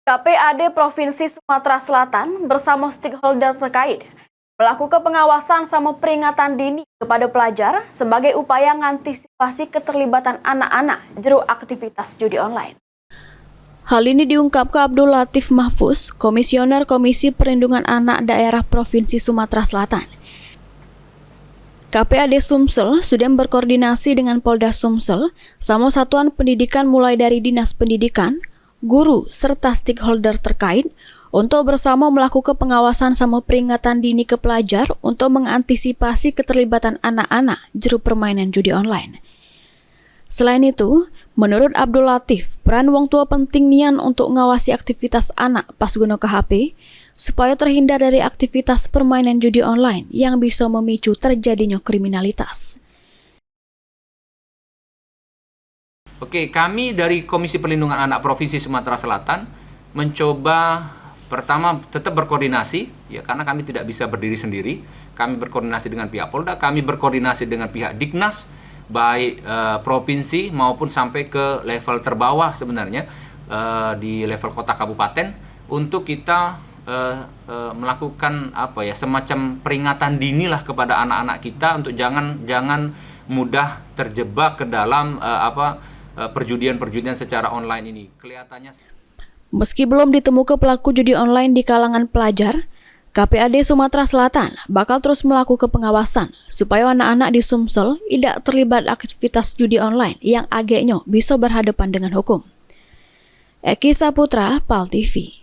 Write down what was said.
KPAD Provinsi Sumatera Selatan bersama stakeholder terkait melakukan pengawasan sama peringatan dini kepada pelajar sebagai upaya mengantisipasi keterlibatan anak-anak jero aktivitas judi online. Hal ini diungkapkan Abdul Latif Mahfuz, Komisioner Komisi Perlindungan Anak Daerah Provinsi Sumatera Selatan. KPAD Sumsel sudah berkoordinasi dengan Polda Sumsel sama satuan pendidikan mulai dari Dinas Pendidikan, guru, serta stakeholder terkait untuk bersama melakukan pengawasan sama peringatan dini ke pelajar untuk mengantisipasi keterlibatan anak-anak jero permainan judi online. Selain itu, menurut Abdul Latif, peran wong tua penting nian untuk ngawasi aktivitas anak pas guna ke HP, supaya terhindar dari aktivitas permainan judi online yang bisa memicu terjadinya kriminalitas. Oke, kami dari Komisi Perlindungan Anak Provinsi Sumatera Selatan mencoba pertama tetap berkoordinasi, ya karena kami tidak bisa berdiri sendiri. Kami berkoordinasi dengan pihak Polda, kami berkoordinasi dengan pihak Dignas, baik provinsi maupun sampai ke level terbawah sebenarnya di level kota kabupaten untuk kita melakukan semacam peringatan dini lah kepada anak-anak kita untuk jangan mudah terjebak ke dalam perjudian-perjudian secara online ini. Kelihatannya meski belum ditemukan pelaku judi online di kalangan pelajar, KPAD Sumatera Selatan bakal terus melakukan pengawasan supaya anak-anak di Sumsel tidak terlibat aktivitas judi online yang agaknya bisa berhadapan dengan hukum. Eki Saputra, PAL TV.